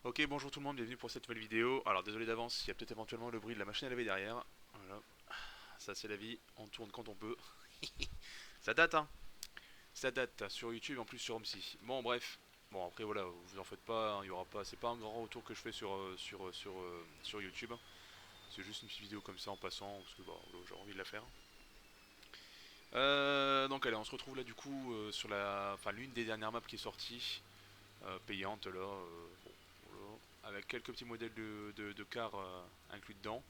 Ok, bonjour tout le monde, bienvenue pour cette nouvelle vidéo. Alors désolé d'avance, il y a peut-être éventuellement le bruit de la machine à laver derrière. Voilà, ça c'est la vie, on tourne quand on peut. Ça date hein, ça date sur YouTube en plus sur OMSI. Bon bref, bon après voilà, vous en faites pas, hein, il y aura pas, c'est pas un grand retour que je fais sur YouTube. C'est juste une petite vidéo comme ça en passant, parce que bon, voilà, j'ai envie de la faire. Donc allez, on se retrouve là du coup sur enfin l'une des dernières maps qui est sortie, payante là, bon, voilà, avec quelques petits modèles de cars inclus dedans.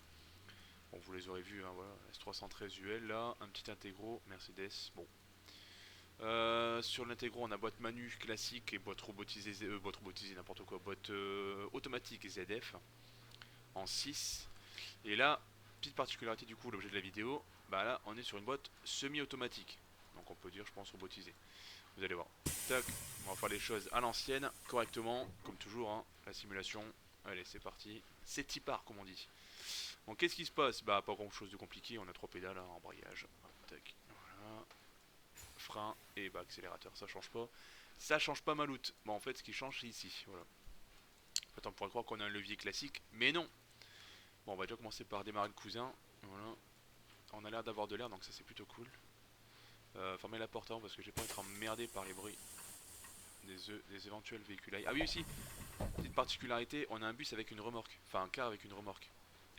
Bon, vous les aurez vus, hein, voilà, S313 UL là, un petit intégro Mercedes. Bon, sur l'intégro, on a boîte manu classique et boîte robotisée, n'importe quoi, boîte automatique ZF en 6. Et là, petite particularité du coup, l'objet de la vidéo, bah là, on est sur une boîte semi-automatique. Donc on peut dire, je pense, robotisée. Vous allez voir. Tac, on va faire les choses à l'ancienne, correctement, comme toujours, hein, la simulation. Allez, c'est parti. C'est tipar, comme on dit. Donc qu'est-ce qui se passe? Bah pas grand chose de compliqué, on a trois pédales, hein, embrayage, hop, tac, voilà, frein et bah accélérateur, ça change pas. Ça change pas mal out. Bon en fait ce qui change c'est ici, voilà. En fait on pourrait croire qu'on a un levier classique, mais non. Bon on va déjà commencer par démarrer le cousin, voilà. On a l'air d'avoir de l'air donc ça c'est plutôt cool. Fermer la porte avant parce que j'ai pas être emmerdé par les bruits des éventuels véhicule. Ah oui aussi, petite particularité, on a un bus avec une remorque, enfin un car avec une remorque.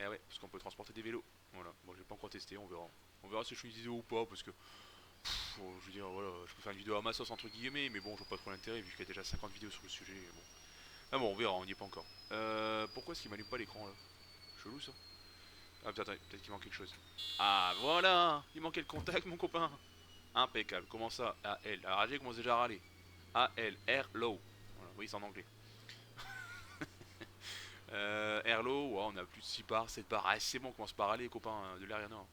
Et ouais, parce qu'on peut transporter des vélos. Voilà, bon j'ai pas encore testé, on verra. On verra si je fais une vidéo ou pas, parce que je veux dire, voilà, je peux faire une vidéo à ma sauce entre guillemets, mais bon, je vois pas trop l'intérêt vu qu'il y a déjà 50 vidéos sur le sujet. Bon. Ah bon, on verra, on n'y est pas encore. Pourquoi est-ce qu'il m'allume pas l'écran là? Chelou ça. Ah peut-être qu'il manque quelque chose. Ah voilà, il manquait le contact mon copain. Impeccable, comment ça? AL, la radier commence déjà à râler. AL, Air Low. Voilà, oui c'est en anglais. Airlow, ouais, on a plus de 6 bars, 7 bars. Ah, c'est bon, on commence par aller, les copains, de l'air, y'en a.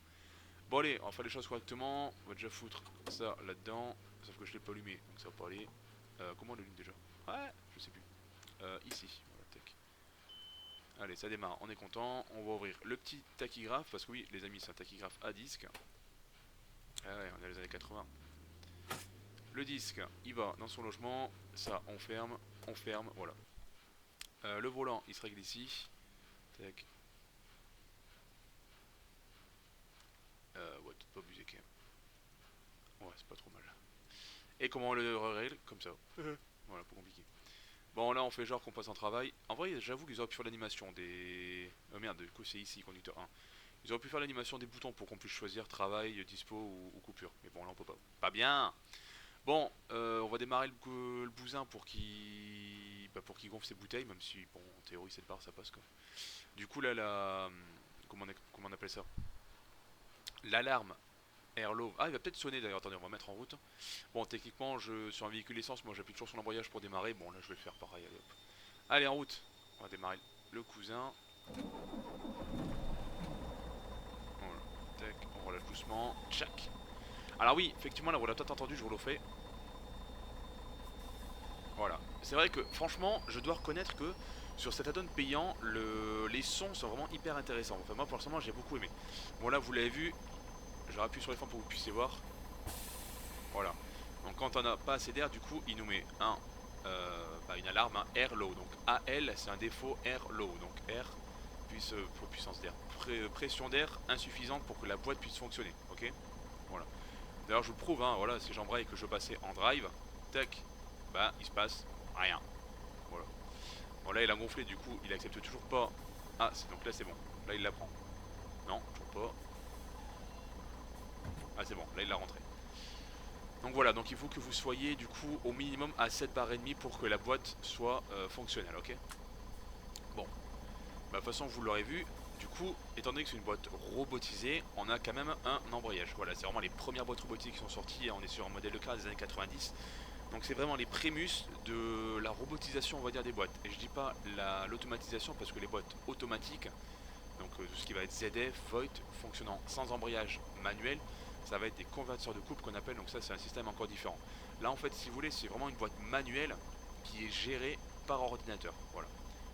Bon, allez, on va faire les choses correctement. On va déjà foutre ça là-dedans. Sauf que je l'ai pas allumé, donc ça va pas aller. Comment on l'allume déjà? Ouais, je sais plus. Ici, voilà, tac. Allez, ça démarre, on est content. On va ouvrir le petit tachygraphe, parce que oui, les amis, c'est un tachygraphe à disque. Ah ouais, on est les années 80. Le disque, il va dans son logement. Ça, on ferme, voilà. Le volant, il se règle ici. Tac. Ouais, peut-être pas abuser quand même. Ouais, c'est pas trop mal. Et comment on le règle? Comme ça. Voilà, pas compliqué. Bon, là, on fait genre qu'on passe en travail. En vrai, j'avoue qu'ils auraient pu faire l'animation des. Oh merde, du coup, c'est ici, conducteur 1. Ils auraient pu faire l'animation des boutons pour qu'on puisse choisir travail, dispo ou coupure. Mais bon, là, on peut pas. Pas bien! Bon, on va démarrer le bousin pour qu'il gonfle ses bouteilles, même si, bon, en théorie, cette barre, ça passe quoi. Du coup, là, comment on appelle ça? L'alarme Airlow. Ah, il va peut-être sonner d'ailleurs. Attendez, on va mettre en route. Bon, techniquement, sur un véhicule essence, moi j'appuie toujours sur l'embrayage pour démarrer. Bon, là je vais le faire pareil. Allez, hop. Allez, en route. On va démarrer le cousin. Voilà. Tac, on relâche doucement. Tchac. Alors, oui, effectivement, là, vous l'avez peut-être entendu, je vous le fais. Voilà. C'est vrai que, franchement, je dois reconnaître que sur cet add-on payant, les sons sont vraiment hyper intéressants. Enfin, moi, forcément, j'ai beaucoup aimé. Bon, là, vous l'avez vu. Je rappuie sur les fins pour que vous puissiez voir. Voilà. Donc quand on n'a pas assez d'air, du coup, il nous met une alarme, un air low. Donc AL, c'est un défaut air low. Donc air pour puissance d'air. Pression d'air insuffisante pour que la boîte puisse fonctionner. Ok. Voilà. D'ailleurs, je vous le prouve, hein, voilà, si j'embraye et que je passais en drive, tac, bah il se passe rien. Voilà. Bon là il a gonflé, du coup il accepte toujours pas. Ah, donc là c'est bon. Là il la prend. Non, toujours pas. Ah c'est bon, là il l'a rentré. Donc voilà, donc il faut que vous soyez du coup au minimum à 7 barres et demie pour que la boîte soit fonctionnelle, ok. Bon, bah de toute façon vous l'aurez vu, du coup, étant donné que c'est une boîte robotisée, on a quand même un embrayage. Voilà, c'est vraiment les premières boîtes robotiques qui sont sorties, on est sur un modèle de car des années 90. Donc c'est vraiment les prémices de la robotisation on va dire des boîtes. Et je dis pas l'automatisation parce que les boîtes automatiques, donc tout ce qui va être ZF, Voigt, fonctionnant sans embrayage manuel, ça va être des convertisseurs de couple qu'on appelle, donc ça c'est un système encore différent. Là en fait si vous voulez c'est vraiment une boîte manuelle qui est gérée par ordinateur, voilà.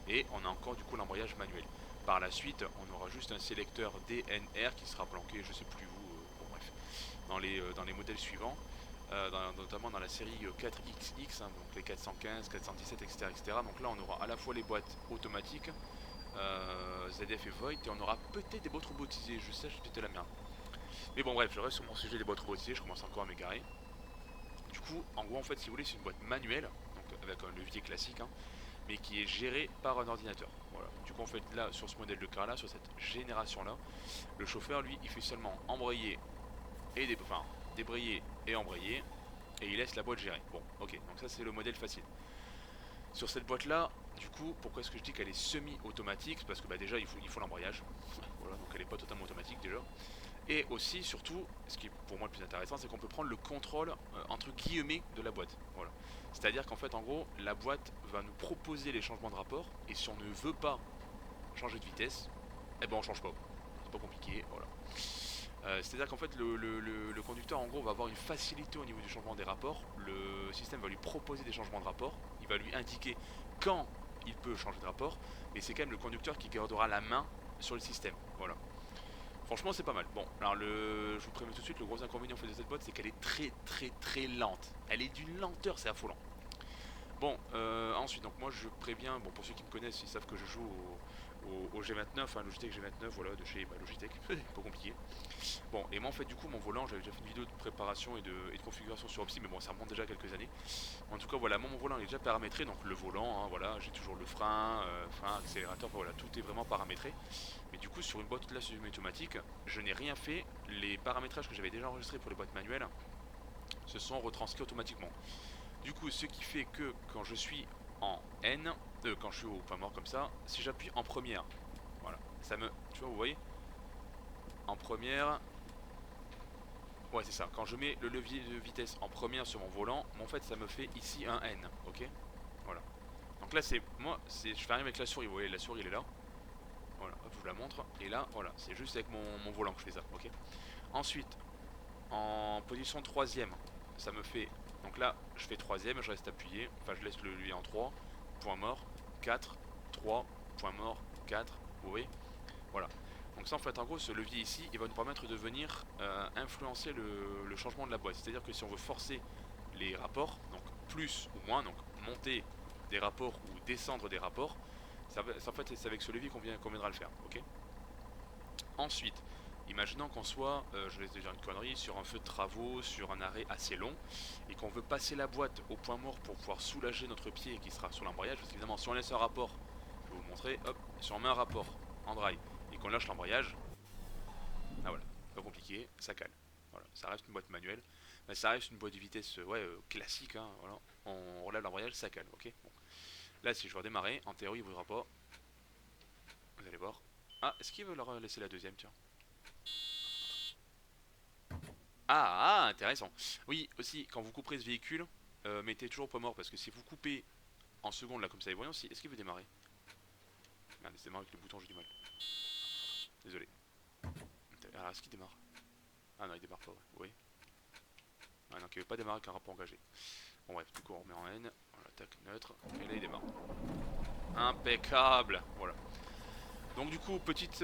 Et on a encore du coup l'embrayage manuel. Par la suite on aura juste un sélecteur DNR qui sera planqué, je sais plus où, bon bref, dans les modèles suivants. notamment dans la série 4XX, hein, donc les 415, 417, etc., etc. Donc là on aura à la fois les boîtes automatiques, ZF et Void, et on aura peut-être des boîtes robotisées, je sais, j'étais la merde. Mais bon bref, je reste sur mon sujet des boîtes robotisées, je commence encore à m'égarer. Du coup, en gros en fait si vous voulez c'est une boîte manuelle, donc avec un levier classique, hein, mais qui est géré par un ordinateur. Voilà. Du coup en fait là sur ce modèle de car là, sur cette génération là, le chauffeur lui il fait seulement embrayer et débrayer et embrayer, et il laisse la boîte gérer. Bon, ok, donc ça c'est le modèle facile. Sur cette boîte là, du coup, pourquoi est-ce que je dis qu'elle est semi-automatique? Parce que bah, déjà il faut l'embrayage, voilà, donc elle n'est pas totalement automatique déjà. Et aussi, surtout, ce qui est pour moi le plus intéressant, c'est qu'on peut prendre le contrôle entre guillemets de la boîte. Voilà. C'est-à-dire qu'en fait, en gros, la boîte va nous proposer les changements de rapport, et si on ne veut pas changer de vitesse, eh ben on change pas. C'est pas compliqué, voilà. C'est-à-dire qu'en fait le conducteur en gros va avoir une facilité au niveau du changement des rapports. Le système va lui proposer des changements de rapport, il va lui indiquer quand il peut changer de rapport, et c'est quand même le conducteur qui gardera la main sur le système. Voilà. Franchement c'est pas mal. Bon, alors je vous préviens tout de suite, le gros inconvénient en fait de cette boîte c'est qu'elle est très lente. Elle est d'une lenteur, c'est affolant. Bon, ensuite, donc moi je préviens, bon pour ceux qui me connaissent, ils savent que je joue au G29, hein, Logitech G29, voilà, de chez Logitech, pas compliqué. Bon, et moi en fait du coup mon volant, j'avais déjà fait une vidéo de préparation et de configuration sur Opsi, mais bon ça remonte déjà quelques années. En tout cas voilà, moi mon volant il est déjà paramétré, donc le volant, hein, voilà, j'ai toujours le frein, accélérateur, enfin, voilà, tout est vraiment paramétré. Mais du coup sur une boîte là semi-automatique, je n'ai rien fait, les paramétrages que j'avais déjà enregistrés pour les boîtes manuelles se sont retranscrits automatiquement. Du coup, ce qui fait que quand je suis en N, quand je suis au point mort comme ça, si j'appuie en première, voilà, ça me, tu vois, vous voyez, en première, ouais c'est ça, quand je mets le levier de vitesse en première sur mon volant, en fait ça me fait ici un N, ok, voilà. Donc là c'est, moi, je fais rien avec la souris, vous voyez, la souris elle est là, voilà, hop, je vous la montre, et là, voilà, c'est juste avec mon volant que je fais ça, ok. Ensuite, en position troisième, ça me fait, donc là je fais troisième, je reste appuyé, enfin je laisse le levier en 3, point mort, 4, 3, point mort, 4, vous voyez, voilà. Donc ça en fait en gros ce levier ici il va nous permettre de venir influencer le changement de la boîte. C'est à dire que si on veut forcer les rapports, donc plus ou moins, donc monter des rapports ou descendre des rapports, en fait c'est avec ce levier qu'on viendra le faire, ok. Ensuite, imaginons qu'on soit, je vais te dire une connerie, sur un feu de travaux, sur un arrêt assez long, et qu'on veut passer la boîte au point mort pour pouvoir soulager notre pied qui sera sur l'embrayage, parce qu'évidemment si on laisse un rapport, je vais vous montrer, hop, si on met un rapport en drive et qu'on lâche l'embrayage, ah voilà, pas compliqué, ça cale. Voilà, ça reste une boîte manuelle, mais ça reste une boîte de vitesse classique, hein, voilà. On relève l'embrayage, ça cale, ok. Bon. Là si je veux redémarrer, en théorie il ne voudra pas, vous allez voir. Ah, est-ce qu'il veut leur laisser la deuxième, tiens. Intéressant. Oui, aussi, quand vous couperez ce véhicule, mettez toujours pas mort, parce que si vous coupez en seconde, là, comme ça, et voyons si. Est-ce qu'il veut démarrer? Merde, il démarre avec le bouton, j'ai du mal. Désolé. Alors, est-ce qu'il démarre? Ah non, il démarre pas, ouais. Oui. Ah non, il veut pas démarrer avec un rapport engagé. Bon, bref, du coup, on remet en N. Voilà, tac, neutre. Et là, il démarre. Impeccable. Voilà. Donc du coup, petite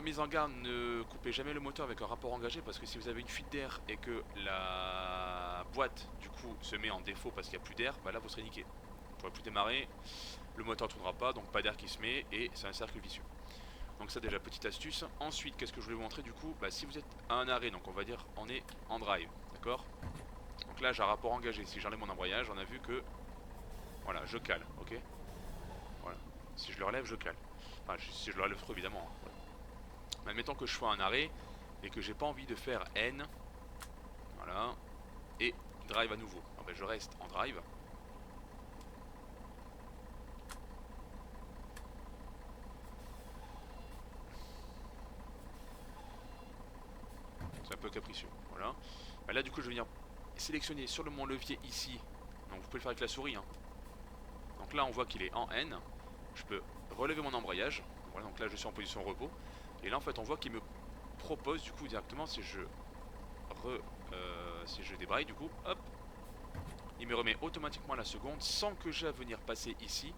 mise en garde, ne coupez jamais le moteur avec un rapport engagé, parce que si vous avez une fuite d'air et que la boîte du coup se met en défaut parce qu'il n'y a plus d'air, bah là vous serez niqué. Vous ne pourrez plus démarrer, le moteur ne tournera pas, donc pas d'air qui se met et c'est un cercle vicieux. Donc ça déjà petite astuce. Ensuite, qu'est-ce que je voulais vous montrer du coup, bah, si vous êtes à un arrêt, donc on va dire on est en drive, d'accord. Donc là j'ai un rapport engagé, si j'enlève mon embrayage, on a vu que voilà, je cale, ok. Voilà. Si je le relève, je cale. Enfin, si je le relève trop évidemment, hein. Voilà. Mais admettons que je sois un arrêt et que j'ai pas envie de faire N, voilà, et drive à nouveau. Alors ben je reste en drive. C'est un peu capricieux, voilà. Ben là du coup je vais venir sélectionner sur mon levier ici. Donc vous pouvez le faire avec la souris, hein. Donc là on voit qu'il est en N. Je peux relever mon embrayage. Voilà, donc là je suis en position repos. Et là en fait on voit qu'il me propose du coup directement si je débraille du coup, hop, il me remet automatiquement à la seconde sans que j'ai à venir passer ici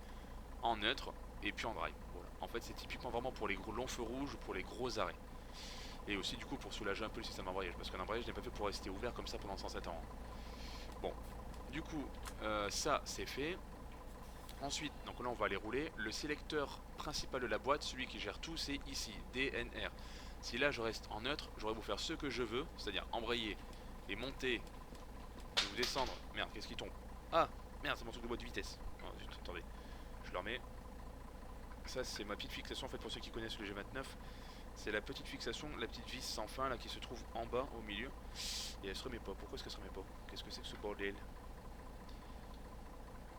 en neutre et puis en drive. Voilà. En fait c'est typiquement vraiment pour les gros longs feux rouges ou pour les gros arrêts. Et aussi du coup pour soulager un peu le système d'embrayage, parce qu'un embrayage n'est pas fait pour rester ouvert comme ça pendant 107 ans. Bon, du coup, ça c'est fait. Ensuite, donc là on va aller rouler. Le sélecteur principal de la boîte, celui qui gère tout, c'est ici, DNR. Si là je reste en neutre, j'aurais beau faire ce que je veux, c'est-à-dire embrayer et monter, ou descendre. Merde, qu'est-ce qui tombe? Ah, merde, c'est mon truc de boîte de vitesse. Oh, zut, attendez, je le remets. Ça c'est ma petite fixation en fait pour ceux qui connaissent le G29. C'est la petite fixation, la petite vis sans fin là qui se trouve en bas au milieu. Et elle se remet pas. Pourquoi est-ce qu'elle se remet pas? Qu'est-ce que c'est que ce bordel?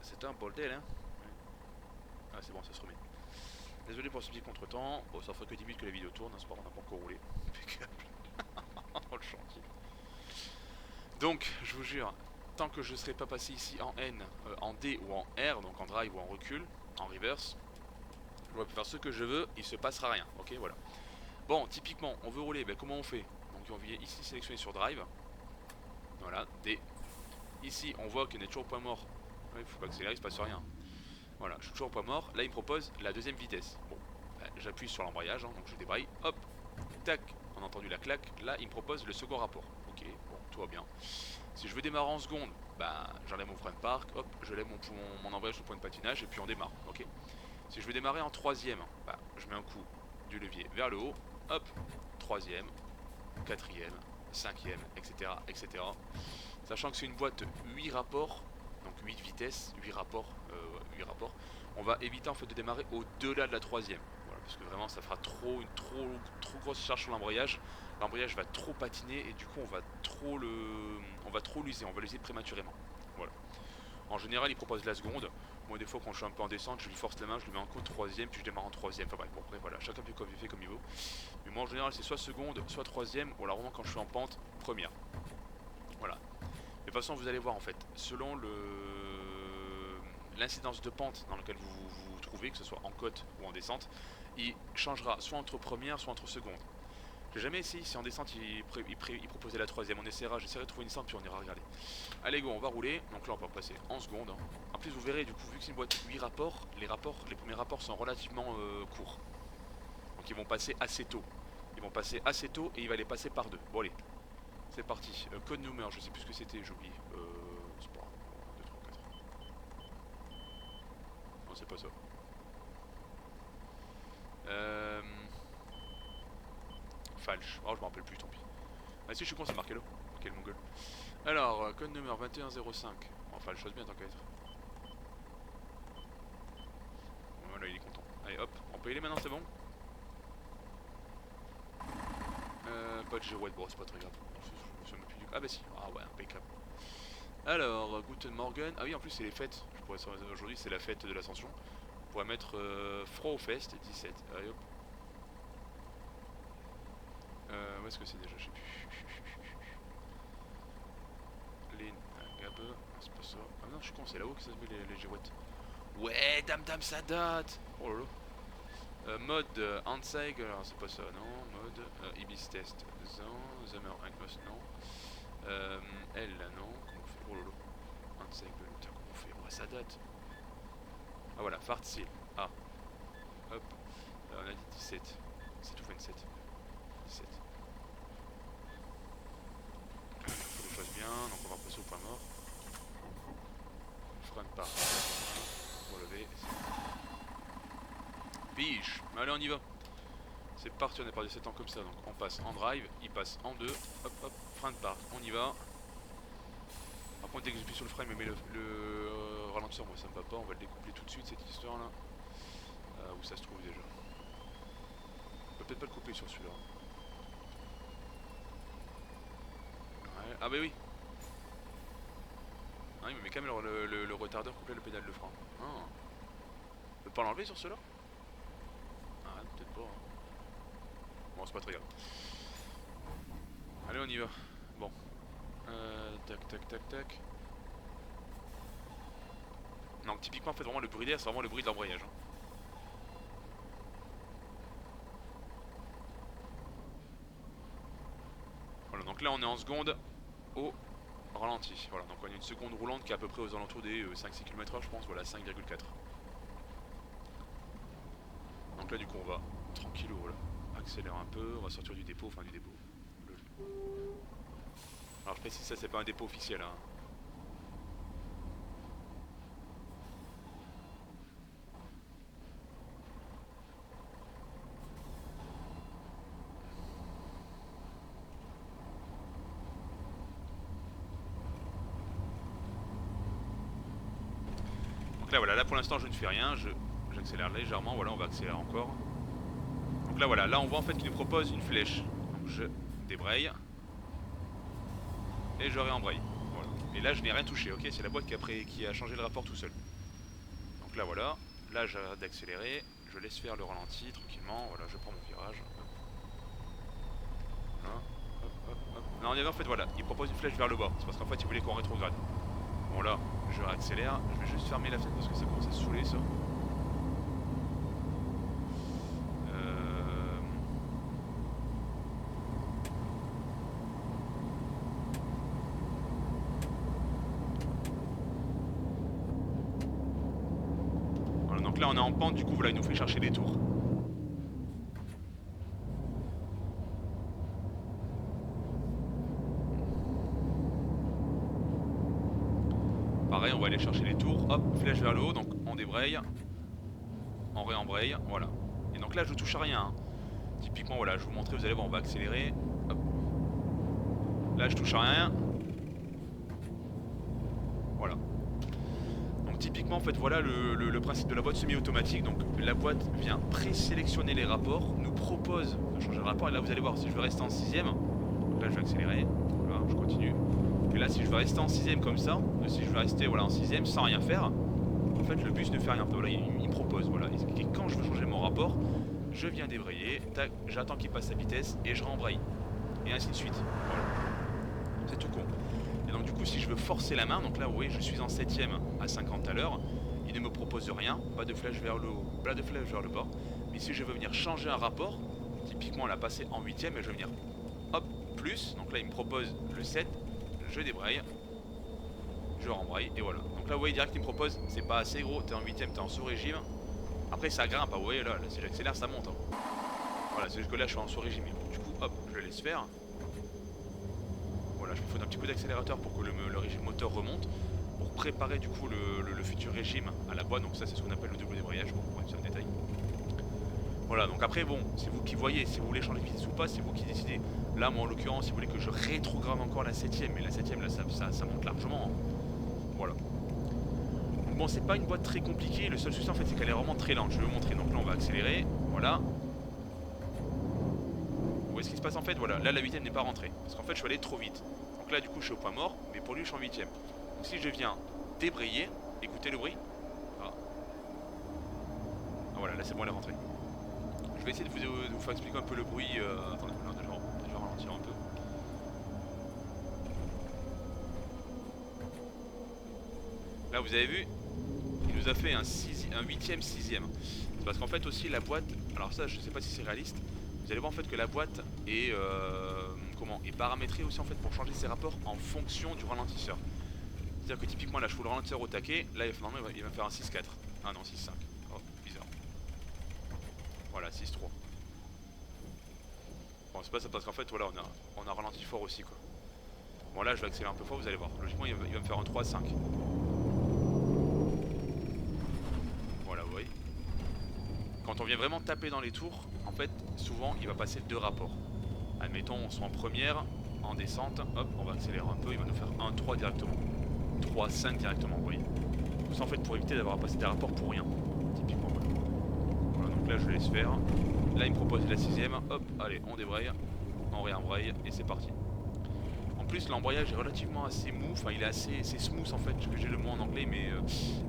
C'est un bordel hein. Ah c'est bon, ça se remet. Désolé pour ce petit contretemps. Bon, ça ferait que 10 minutes que la vidéo tourne, hein, c'est pas, on n'a pas encore roulé. Impeccable. Oh le chantier. Donc, je vous jure, tant que je ne serai pas passé ici en N, en D ou en R, donc en drive ou en recul, en reverse, je vais faire ce que je veux, il se passera rien. Ok, voilà. Bon, typiquement, on veut rouler, ben, comment on fait? Donc on vient ici sélectionner sur drive. Voilà, D. Ici, on voit qu'on est toujours au point mort. Il ne faut pas accélérer, il se passe rien. Voilà, je suis toujours au point mort. Là, il me propose la deuxième vitesse. Bon, ben, j'appuie sur l'embrayage, hein, donc je débraye. Hop, tac, on a entendu la claque. Là, il me propose le second rapport. Ok, bon, tout va bien. Si je veux démarrer en seconde, bah, j'enlève mon frein de parc, hop, je lève mon embrayage sur le point de patinage et puis on démarre. Ok. Si je veux démarrer en troisième, bah, je mets un coup du levier vers le haut, hop, troisième, quatrième, cinquième, etc., etc. Sachant que c'est une boîte 8 rapports, donc 8 vitesses, 8 rapports, 8 rapports, on va éviter en fait de démarrer au-delà de la troisième. Voilà, parce que vraiment ça fera une trop grosse charge sur l'embrayage. L'embrayage va trop patiner et du coup on va trop l'user, on va l'user prématurément. Voilà. En général il propose la seconde. Moi des fois quand je suis un peu en descente, je lui force la main, je lui mets un coup de troisième, puis je démarre en troisième. Enfin bref, bon après voilà, chacun fait comme il veut. Mais moi en général c'est soit seconde, soit troisième, ou alors vraiment quand je suis en pente, première. Voilà. De toute façon vous allez voir en fait, selon l'incidence de pente dans laquelle vous vous trouvez, que ce soit en côte ou en descente, il changera soit entre première, soit entre seconde. J'ai jamais essayé, si en descente il proposait la troisième, on essaiera, j'essaierai de trouver une descente puis on ira regarder. Allez go, on va rouler, donc là on peut passer en seconde. Hein. En plus vous verrez, du coup vu que c'est une boîte 8 rapports, les premiers rapports sont relativement courts. Donc ils vont passer assez tôt. Ils vont passer assez tôt et il va les passer par deux. Bon allez, c'est parti. Code number, je sais plus ce que c'était, j'ai oublié. C'est pas grave, 2, 3, 4. Non c'est pas ça. Falche, oh je me rappelle plus, tant pis. Ah si je suis con, c'est marqué là. Quel mongol. Alors, code numéro 2105. Enfin, le chose bien tant qu'à être. Voilà, il est content. Allez, hop, on peut y aller maintenant, c'est bon. Pas de girouette, bon, c'est pas très grave. Ah bah si, ah ouais, impeccable. Alors, Guten Morgen. Ah oui, en plus, c'est les fêtes. Je pourrais savoir aujourd'hui, c'est la fête de l'ascension. On pourrait mettre Frofest 17. Allez, hop. Où est-ce que c'est déjà? Je sais plus. Les Gabe. C'est pas ça. Ah non, je suis con, c'est là-haut que ça se met les girouettes. Ouais, dame, ça date. Oh là là. Mode Anzeige, alors c'est pas ça, non. Mode Ibis Test, Zummer Anglos, non. Elle, là, non. Comment on fait? Oh là là. Anzeige, putain, comment on fait? Ouais, ça date. Ah voilà, Fartsil. Ah. Hop. On a dit 17. C'est tout 27. 17. Faut les choses bien, donc on va passer au point mort. Frein de part. Relever. Biche. Allez, on y va. C'est parti, on est parti 7 ans comme ça, donc on passe en drive, il passe en 2, hop hop, frein de part, on y va. Par contre dès que j'appuie sur le frein, il me met le ralentisseur, moi ça me va pas, on va le découpler tout de suite cette histoire là. Où ça se trouve déjà? On peut peut-être pas le couper sur celui-là. Ouais. Ah bah oui. Ah, il me met quand même le retardeur couplé le pédale de frein. Ah. On peut pas l'enlever sur ceux-là? Ah peut-être pas. Hein. Bon c'est pas très grave. Allez on y va. Bon. Tac. Donc typiquement en fait vraiment le bruit d'air c'est vraiment le bruit de l'embrayage. Hein. Voilà donc là on est en seconde au ralenti. Voilà donc on a une seconde roulante qui est à peu près aux alentours des 5-6 km/h je pense. Voilà 5,4. Donc là du coup on va tranquillou voilà. Accélère un peu, on va sortir du dépôt, Alors je précise ça c'est pas un dépôt officiel hein. Donc là voilà, là pour l'instant je ne fais rien, j'accélère légèrement, voilà on va accélérer encore. Donc là voilà, là on voit en fait qu'il nous propose une flèche. Donc je débraye. Et je réembraye. Voilà. Et là je n'ai rien touché, ok, c'est la boîte qui a changé le rapport tout seul. Donc là voilà, là j'arrête d'accélérer, je laisse faire le ralenti tranquillement, voilà je prends mon virage. Hein, hop, hop, hop. Non en fait voilà, il propose une flèche vers le bas, c'est parce qu'en fait il voulait qu'on rétrograde. Bon là, je réaccélère, je vais juste fermer la fenêtre parce que ça commence à se saouler ça. Voilà, donc là on est en pente, du coup voilà, il nous fait chercher des tours. Pareil, on va aller chercher les tours, hop, flèche vers le haut, donc on débraye, on réembraye, voilà. Et donc là je touche à rien, hein. Typiquement voilà, je vous montrer, vous allez voir, on va accélérer, hop. Là je touche à rien. Voilà. Donc typiquement en fait voilà le principe de la boîte semi-automatique. Donc la boîte vient présélectionner les rapports, nous propose de changer de rapport. Et là vous allez voir, si je veux rester en 6ème, donc là je vais accélérer, voilà, je continue. Et là si je veux rester en 6ème comme ça, si je veux rester voilà, en 6ème sans rien faire, en fait le bus ne fait rien. Voilà, il me propose, voilà. Et quand je veux changer mon rapport, je viens débrayer, tac, j'attends qu'il passe sa vitesse et je rembraye. Et ainsi de suite. Voilà. C'est tout con. Et donc du coup si je veux forcer la main, donc là vous voyez je suis en 7ème à 50 à l'heure, il ne me propose rien, pas de flèche vers le haut, pas de flèche vers le bas. Mais si je veux venir changer un rapport, typiquement la passer en 8ème et je vais venir hop, plus, donc là il me propose le 7, je débraye, je rembraye et voilà. Donc là vous voyez direct il me propose, c'est pas assez gros, t'es en 8ème, t'es en sous-régime. Après ça grimpe, vous voyez là si j'accélère ça monte. Hein. Voilà, c'est juste que là je suis en sous-régime. Du coup hop, je laisse faire. Voilà, je me fais un petit coup d'accélérateur pour que le régime moteur remonte, pour préparer du coup le futur régime à la boîte. Donc ça c'est ce qu'on appelle le double débrayage, bon, c'est un détail. Voilà, donc après bon, c'est vous qui voyez, si vous voulez changer de vitesse ou pas, c'est vous qui décidez. Là moi en l'occurrence, si vous voulez que je rétrograde encore la 7ème, mais la 7ème là ça monte largement. Hein. Voilà. Donc bon, c'est pas une boîte très compliquée, le seul souci en fait c'est qu'elle est vraiment très lente, je vais vous montrer. Donc là on va accélérer, voilà. Vous voyez ce qui se passe en fait, voilà, là la 8ème n'est pas rentrée, parce qu'en fait je suis allé trop vite. Donc là du coup je suis au point mort, mais pour lui je suis en 8ème. Donc si je viens débrayer, écoutez le bruit. Ah, voilà, là c'est bon, elle est rentrée. Je vais essayer de vous faire expliquer un peu le bruit. Attendez, là, je vais ralentir un peu. Là vous avez vu, il nous a fait un 8ème, 6ème. C'est parce qu'en fait aussi la boîte, alors ça je sais pas si c'est réaliste, vous allez voir en fait que la boîte est, est paramétrée aussi en fait pour changer ses rapports en fonction du ralentisseur. C'est-à-dire que typiquement là je fous le ralentisseur au taquet, là normalement il va me faire un 6-4. Ah non 6-5. Oh bizarre. Voilà 6-3. Bon c'est pas ça parce qu'en fait voilà on a ralenti fort aussi quoi. Bon là je vais accélérer un peu fort, vous allez voir. Logiquement il va me faire un 3-5. Voilà vous voyez. Quand on vient vraiment taper dans les tours, en fait souvent il va passer deux rapports. Admettons on soit en première, en descente, hop on va accélérer un peu, il va nous faire 1-3 directement. 3-5 directement, vous voyez. Tout ça en fait pour éviter d'avoir à passer des rapports pour rien. Typiquement voilà. Voilà donc là je laisse faire. Là il me propose la 6ème, hop, allez on débraye, on réembraye et c'est parti. En plus l'embrayage est relativement assez mou, enfin il est assez smooth en fait, que j'ai le mot en anglais, mais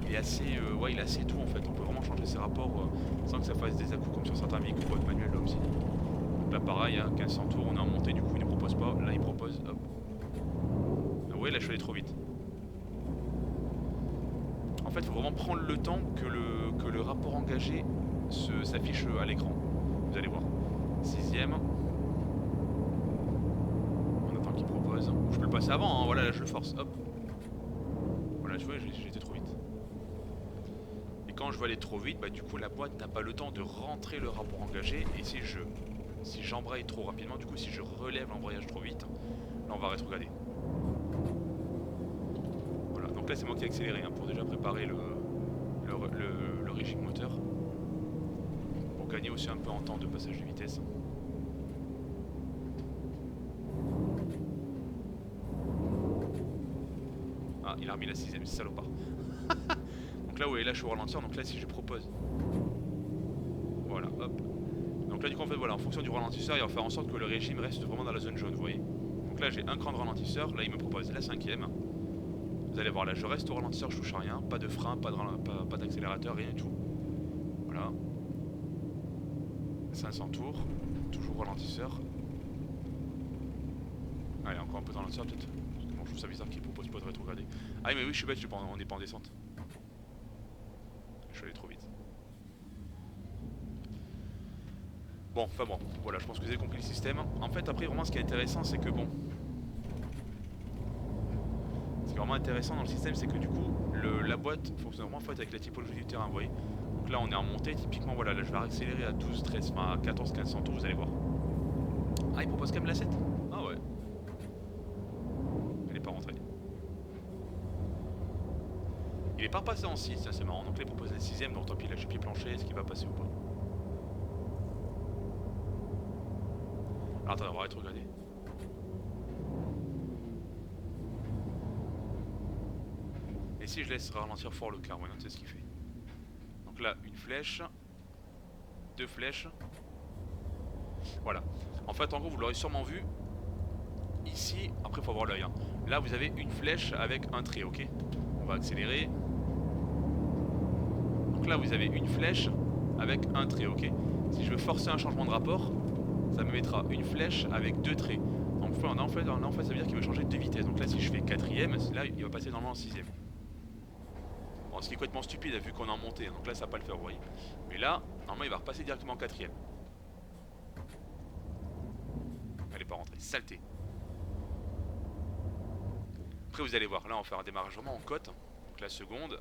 il est assez ouais il est assez doux en fait, on peut vraiment changer ses rapports sans que ça fasse des à-coups comme sur certains véhicules boîte manuelle là aussi. Donc là pareil, hein, 1500 tours, on est en montée, du coup il ne propose pas, là il propose, hop. Ah ouais là je suis allé trop vite. En fait, il faut vraiment prendre le temps que le rapport engagé s'affiche à l'écran. Vous allez voir. 6ème. On attend qu'il propose. Je peux le passer avant, hein. Voilà, là je le force. Hop. Voilà, tu vois, j'ai été trop vite. Et quand je veux aller trop vite, bah du coup la boîte n'a pas le temps de rentrer le rapport engagé. Et si j'embraye trop rapidement, du coup si je relève l'embrayage trop vite, là on va rétrograder. Donc là c'est moi qui ai accéléré hein, pour déjà préparer le régime moteur. Pour gagner aussi un peu en temps de passage de vitesse. Ah il a remis la 6ème, salopard. Donc Donc là, vous voyez, là je suis au ralentir, donc là si je propose, voilà, hop. Donc là du coup en fait voilà, en fonction du ralentisseur, il va faire en sorte que le régime reste vraiment dans la zone jaune, vous voyez. Donc là j'ai un cran de ralentisseur, là il me propose la 5ème. Vous allez voir, là je reste au ralentisseur, je touche à rien, pas de frein, pas d'accélérateur, rien du tout. Voilà. 500 tours, toujours ralentisseur. Allez, encore un peu de ralentisseur peut-être. Bon, je trouve ça bizarre qu'il propose pas de rétrograder. Ah mais oui, je suis bête, on n'est pas en descente. Je suis allé trop vite. Bon, enfin bon, voilà, je pense que vous avez compris le système. En fait, après, vraiment, ce qui est intéressant, c'est que bon. Ce qui est vraiment intéressant dans le système, c'est que du coup, la boîte fonctionne vraiment en fait avec la typologie du terrain, vous voyez. Donc là, on est en montée, typiquement, voilà, là, je vais accélérer à 12, 13, enfin à 14, 1500 tours, vous allez voir. Ah, il propose quand même la 7. Ah ouais. Elle est pas rentrée. Il est pas repassé en 6, c'est marrant. Donc là, il propose la 6ème, donc tant pis, là, je suis pied plancher, est-ce qu'il va passer ou pas? Alors, attendez, on va rétrograder. Et si je laisse ralentir fort le car, ouais, c'est ce qu'il fait. Donc là, une flèche, 2 flèches. Voilà. En fait, en gros, vous l'aurez sûrement vu. Ici, après, il faut avoir l'œil. Hein. Là, vous avez une flèche avec un trait, ok? On va accélérer. Donc là, vous avez une flèche avec un trait, ok? Si je veux forcer un changement de rapport, ça me mettra une flèche avec 2 traits. Donc là, en fait, ça veut dire qu'il va changer de vitesse. Donc là, si je fais 4ème, là, il va passer normalement en 6ème. Bon, ce qui est complètement stupide vu qu'on est en montée. Donc là, ça va pas le faire, vous voyez. Mais là, normalement, il va repasser directement en 4ème. Elle est pas rentrée. Saleté. Après, vous allez voir. Là, on va faire un démarrage vraiment en côte. Donc la seconde.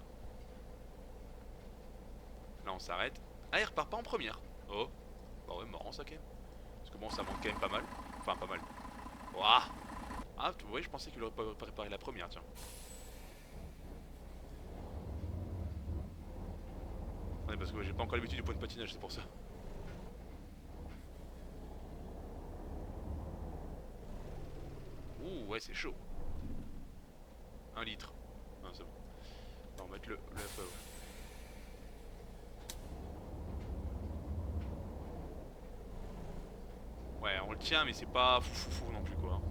Là, on s'arrête. Ah, il repart pas en première. Oh. Bah ouais, marrant ça quand même. Parce que bon, ça manque quand même pas mal. Enfin, pas mal. Ouah. Ah, vous voyez, je pensais qu'il aurait pas préparé la première, tiens. Ouais, parce que j'ai pas encore l'habitude du point de patinage, c'est pour ça. Ouh, ouais, c'est chaud. 1 litre. Ah, c'est bon. On va mettre le FAO. Ouais, on le tient, mais c'est pas fou non plus, quoi.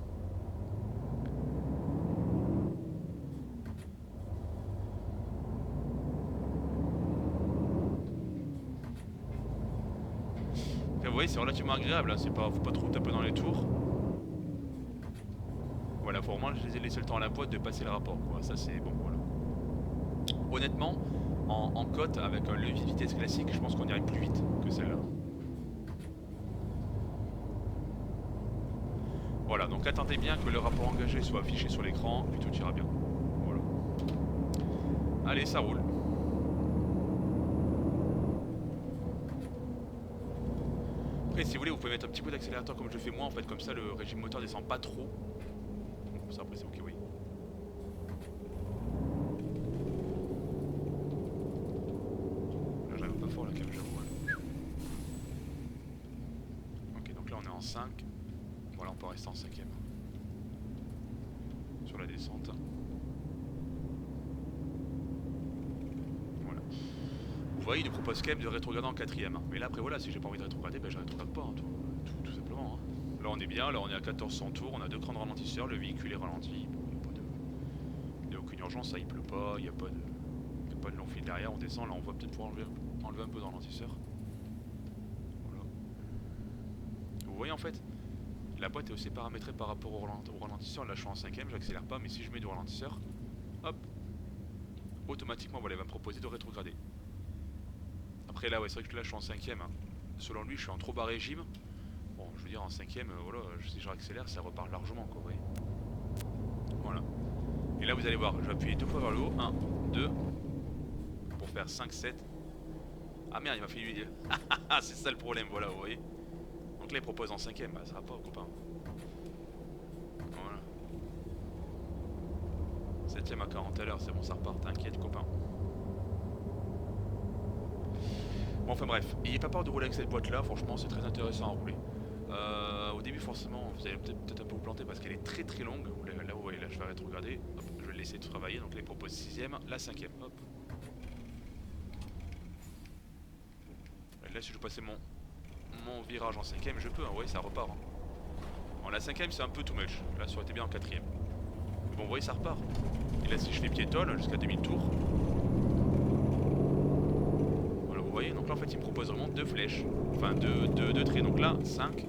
Vous voyez, c'est relativement agréable, hein. C'est pas, faut pas trop taper dans les tours. Voilà, faut vraiment laisser le temps à la boîte de passer le rapport, quoi. Ça, c'est bon, voilà. Honnêtement, en côte, avec un levier de vitesse classique, je pense qu'on irait plus vite que celle-là. Voilà, donc attendez bien que le rapport engagé soit affiché sur l'écran, puis tout ira bien. Voilà. Allez, ça roule. Après, si vous voulez, vous pouvez mettre un petit peu d'accélérateur comme je fais moi, en fait, comme ça le régime moteur descend pas trop. Bon, ça après c'est ok, oui. Là, j'arrive pas fort la cam, j'avoue. Ouais. Ok, donc là on est en 5. Voilà, on peut rester en 5ème. Sur la descente. Voilà. Vous voyez, il nous propose quand même de rétrograder en 4ème. Mais là, après, voilà, si j'ai pas envie de rétrograder, ben je rétrograde pas, hein, tout simplement. Hein. Là, on est bien, là, on est à 1400 tours, on a 2 crans de ralentisseur, le véhicule est ralenti. Bon, il n'y a aucune urgence, ça, il pleut pas, il n'y a pas de long fil derrière, on descend, là, on va peut-être pouvoir enlever un peu de ralentisseur. Voilà. Vous voyez, en fait, la boîte est aussi paramétrée par rapport au ralentisseur. Là, je suis en 5ème, j'accélère pas, mais si je mets du ralentisseur, hop, automatiquement, voilà, il va me proposer de rétrograder. Après là, ouais, c'est vrai que là je suis en 5ème. Hein. Selon lui, je suis en trop bas régime. Bon, je veux dire, en 5ème, voilà, si je réaccélère, ça repart largement, quoi, vous voyez. Voilà. Et là, vous allez voir, je vais appuyer 2 fois vers le haut. 1, 2, pour faire 5, 7. Ah merde, il m'a fait lui. Ah, c'est ça le problème, voilà, vous voyez. Donc là, il propose en 5ème, bah ça va pas, copain. Voilà. 7ème à 40 à l'heure, c'est bon, ça repart, t'inquiète, copain. Bon, enfin bref, n'ayez pas peur de rouler avec cette boîte là, franchement c'est très intéressant à rouler. Au début forcément vous allez peut-être un peu vous planter parce qu'elle est très très longue. Là vous voyez, là je vais rétrograder, hop, je vais le laisser travailler, donc là il propose 6ème, la 5ème, hop. Là si je veux passer mon virage en 5ème, je peux, hein. Ouais, ça repart. Hein. Bon, la 5ème c'est un peu too much. Là ça aurait été bien en 4ème. Mais bon, vous voyez, ça repart. Et là si je fais piétonne jusqu'à 2000 tours. Voilà, vous voyez, donc là en fait il me propose vraiment 2 flèches. Enfin 2 traits, donc là 5.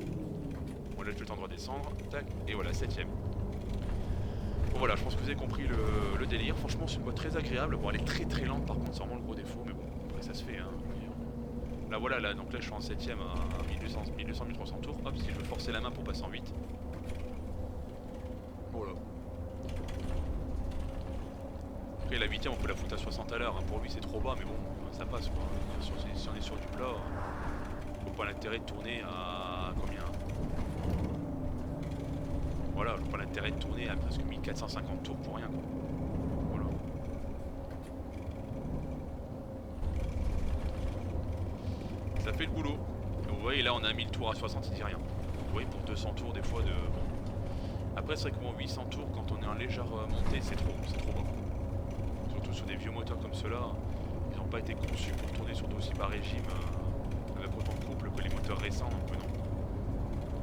Bon là je vais le temps de redescendre. Tac, et voilà, 7ème. Bon voilà, je pense que vous avez compris le délire. Franchement c'est une boîte très agréable. Bon elle est très lente par contre, c'est vraiment le gros défaut. Mais bon, après ça se fait hein. Là voilà, là, donc là je suis en 7ème à 1200-1300 tours. Hop, si je veux forcer la main pour passer en 8. Voilà. Après la 8ème on peut la foutre à 60 à l'heure. Hein. Pour lui c'est trop bas mais bon, ça passe quoi. Si on est sur du plat, faut pas l'intérêt de tourner à combien? Voilà, faut pas l'intérêt de tourner à presque 1450 tours pour rien quoi. Voilà. Ça fait le boulot. Et vous voyez là on a 1000 tours à 60, il dit rien. Vous voyez pour 200 tours des fois de... Bon. Après c'est vrai que bon 800 tours quand on est en légère montée c'est trop bas. Surtout sur des vieux moteurs comme ceux-là, ils n'ont pas été conçus pour tourner sur d'aussi bas régime avec autant de couple que les moteurs récents, donc non.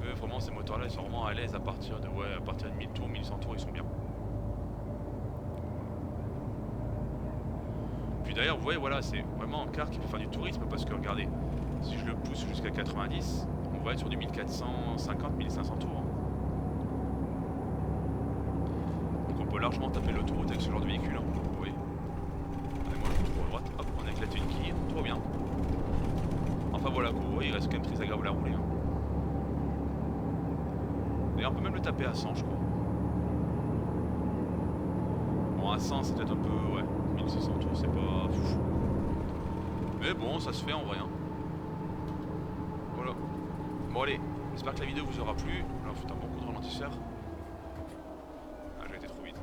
Eux, vraiment ces moteurs-là ils sont vraiment à l'aise à partir de 1000 tours, 1100 tours ils sont bien. Puis d'ailleurs vous voyez voilà c'est vraiment un car qui peut faire du tourisme parce que regardez, si je le pousse jusqu'à 90, on va être sur du 1450-1500 tours. Hein. Donc on peut largement taper l'autoroute avec ce genre de véhicule. Hein. Vous voyez. Allez, moi je me trouve à droite, hop, on a éclaté une quille, tout va bien. Enfin voilà, quoi, vous voyez, il reste quand même très agréable à rouler. Hein. D'ailleurs on peut même le taper à 100 je crois. Bon à 100 c'est peut-être un peu, ouais, 1600 tours c'est pas fou. Mais bon ça se fait en vrai. Hein. Voilà. Bon allez, j'espère que la vidéo vous aura plu. Alors faut un bon coup de ralentisseur. Ah j'ai été trop vite.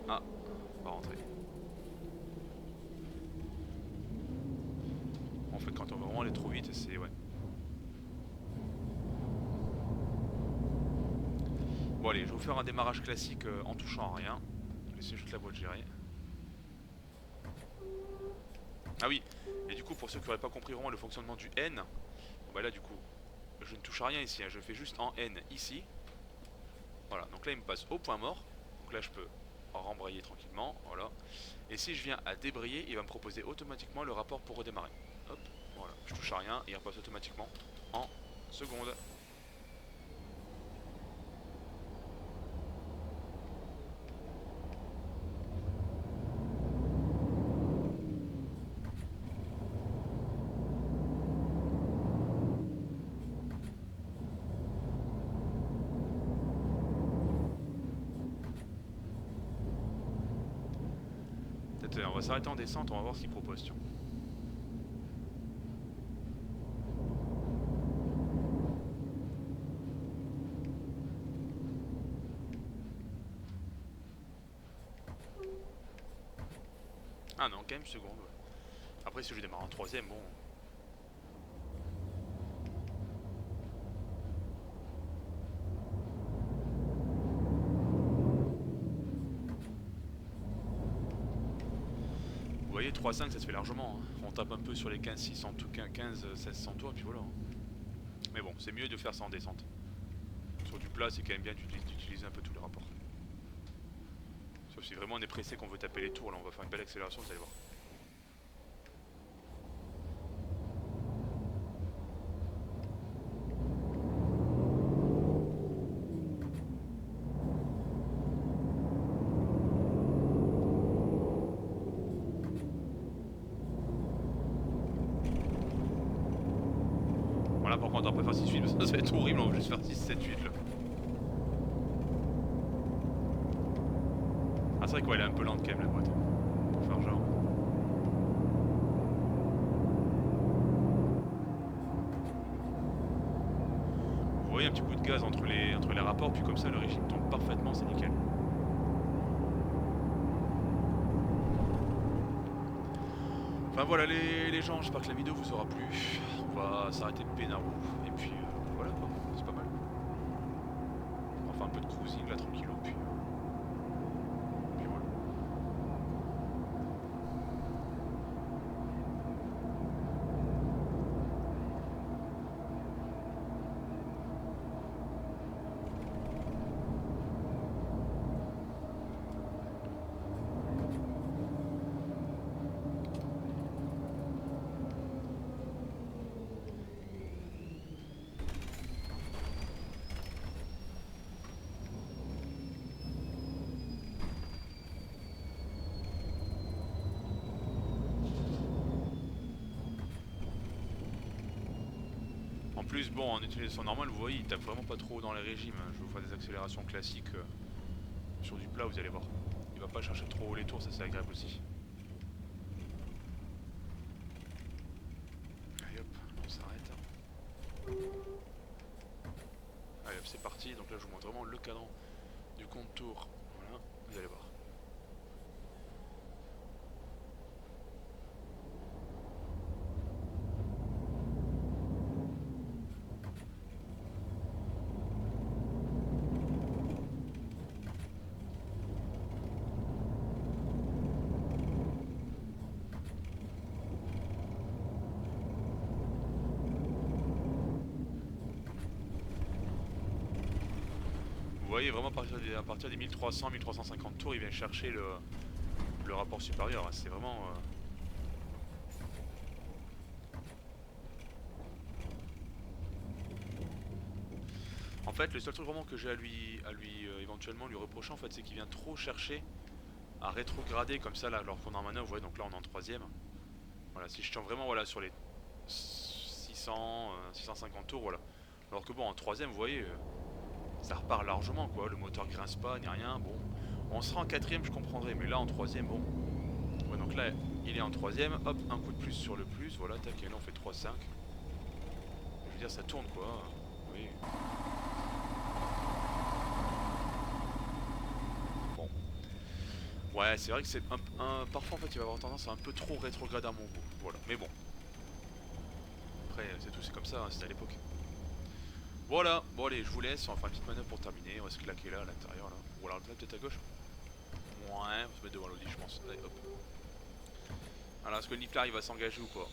Ah, on va rentrer. En fait quand on va vraiment aller trop vite c'est ouais. Bon allez, je vais vous faire un démarrage classique en touchant à rien. Laissez juste la boîte gérer. Ah oui, et du coup pour ceux qui n'auraient pas compris vraiment le fonctionnement du N, bon bah là du coup je ne touche à rien ici, hein, je fais juste en N ici. Voilà, donc là il me passe au point mort. Donc là je peux rembrayer tranquillement, voilà. Et si je viens à débrayer, il va me proposer automatiquement le rapport pour redémarrer. Hop, voilà, je touche à rien et il repasse automatiquement en seconde. On va s'arrêter en descente, on va voir ce qu'il propose. Tiens. Ah non, quand même seconde. Ouais. Après si je démarre en troisième, bon... Vous voyez 3.5 ça se fait largement, hein. On tape un peu sur les 15-600, 15-1600 tours et puis voilà. Mais bon, c'est mieux de faire ça en descente. Sur du plat c'est quand même bien d'utiliser un peu tous les rapports. Sauf si vraiment on est pressé qu'on veut taper les tours, là on va faire une belle accélération, vous allez voir. Voilà, par contre on va pas faire 6-8, ça va être horrible, on va juste faire 6-7-8 là. Ah c'est vrai qu'elle est un peu lente quand même la boîte. Pour faire genre. Vous voyez un petit coup de gaz entre les rapports, puis comme ça le régime tombe parfaitement, c'est nickel. Enfin voilà les gens, j'espère que la vidéo vous aura plu. On va s'arrêter de pénarou. Et puis voilà quoi, c'est pas mal. On va faire un peu de cruising là tranquillou, puis voilà. plus, bon, en utilisation normale, vous voyez, il tape vraiment pas trop dans les régimes. Je vais vous faire des accélérations classiques sur du plat, vous allez voir. Il va pas chercher trop haut les tours, ça c'est agréable aussi. Allez hop, on s'arrête. Allez hop, c'est parti. Donc là, je vous montre vraiment le cadran du contour. Voilà, vous allez voir. Vous voyez vraiment à partir des 1300-1350 tours, il vient chercher le rapport supérieur. C'est vraiment... En fait, le seul truc vraiment que j'ai à lui éventuellement lui reprocher, en fait, c'est qu'il vient trop chercher à rétrograder comme ça là, alors qu'on est en manœuvre. Vous voyez, donc là on est en troisième. Voilà, si je tiens vraiment voilà, sur les 600, 650 tours, voilà. Alors que bon, en troisième, vous voyez, ça repart largement quoi, le moteur grince pas ni rien. Bon, on sera en quatrième, je comprendrai, mais là en troisième, bon. Ouais, donc là, il est en troisième, hop, un coup de plus sur le plus, voilà, tac, et là on fait 3-5. Je veux dire, ça tourne quoi, oui. Bon. Ouais, c'est vrai que c'est parfois en fait il va avoir tendance à un peu trop rétrograder à mon goût, voilà, mais bon. Après, c'est tout, c'est comme ça, hein, c'était à l'époque. Voilà, bon allez, je vous laisse, on va faire une petite manœuvre pour terminer, on va se claquer là, à l'intérieur là. Ou alors peut-être à gauche. Ouais, on va se mettre devant l'audi, je pense. Allez, hop. Alors, est-ce que le Niflar il va s'engager ou pas?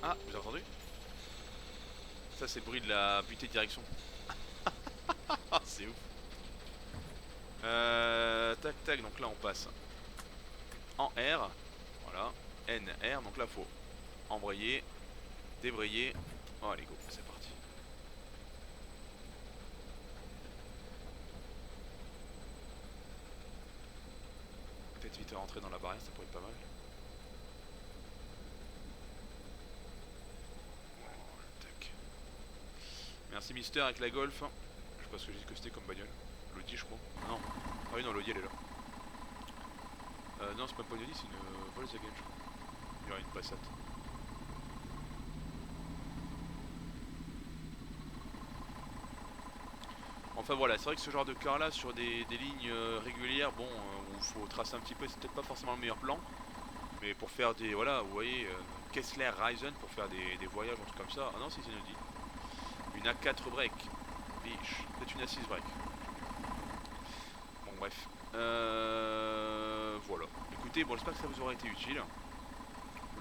Ah, vous avez entendu? Ça, c'est le bruit de la butée de direction. Ah, c'est ouf. Tac, tac, donc là on passe en R. Voilà, N, R, donc là faut embrayer, débrayer. Oh, allez, go, c'est parti. Peut-être vite rentrer dans la barrière, ça pourrait être pas mal. Tac. Merci Mister avec la Golf. Je sais pas ce que j'ai dit que c'était comme bagnole. L'Audi, je crois. Non. Ah oui, non, l'Audi elle est là. Non, c'est pas une Audi, c'est une Volkswagen, je crois. Il y aura une Passat. Enfin voilà, c'est vrai que ce genre de car là, sur des lignes régulières, bon, où il faut tracer un petit peu, c'est peut-être pas forcément le meilleur plan. Mais pour faire des, voilà, vous voyez, Kessler Ryzen, pour faire des voyages, un truc comme ça. Ah non, si c'est une Audi. Une A4 break. Biche. Peut-être une A6 break. Bon, bref. Voilà. Écoutez, bon, j'espère que ça vous aura été utile.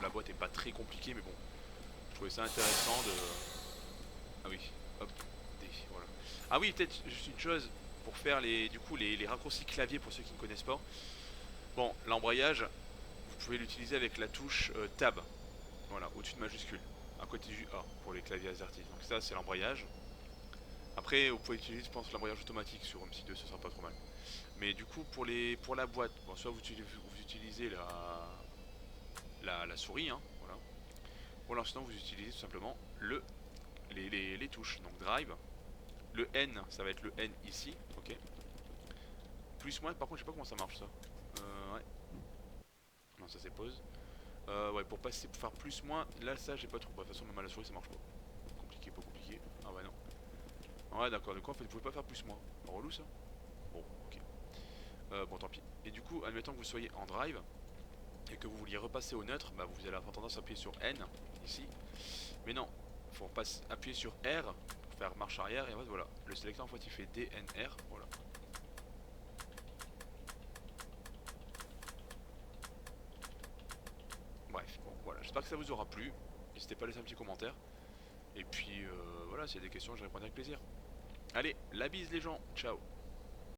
La boîte est pas très compliquée, mais bon. Je trouvais ça intéressant de... Ah oui, hop, D, voilà. Ah oui, peut-être juste une chose, pour faire du coup, les raccourcis clavier pour ceux qui ne connaissent pas. Bon, l'embrayage, vous pouvez l'utiliser avec la touche Tab. Voilà, au-dessus de majuscule. À côté du A, pour les claviers AZERTY. Donc ça, c'est l'embrayage. Après, vous pouvez utiliser, je pense, l'embrayage automatique sur MC2, ce sera pas trop mal. Mais du coup, pour la boîte, bon, soit vous utilisez la souris, hein, voilà. Ou alors sinon, vous utilisez tout simplement les touches. Donc drive, le N, ça va être le N ici, ok. Plus moins, par contre, je sais pas comment ça marche ça. Ouais. Non, ça c'est pause. Ouais, pour passer, pour faire plus moins, là ça j'ai pas trop. Bah, de toute façon, même à la souris ça marche pas. Compliqué, pas compliqué. Ah ouais, non. Ouais, d'accord, donc en fait, vous pouvez pas faire plus moins. Relou ça. Bon, ok. Bon, tant pis. Et du coup, admettons que vous soyez en drive et que vous vouliez repasser au neutre, bah vous allez avoir tendance à appuyer sur N ici. Mais non, faut appuyer sur R pour faire marche arrière et en fait voilà, le sélecteur en fait il fait DNR, voilà. Bref, bon voilà, j'espère que ça vous aura plu. N'hésitez pas à laisser un petit commentaire. Et puis voilà, s'il y a des questions, je répondrai avec plaisir. Allez, la bise les gens, ciao.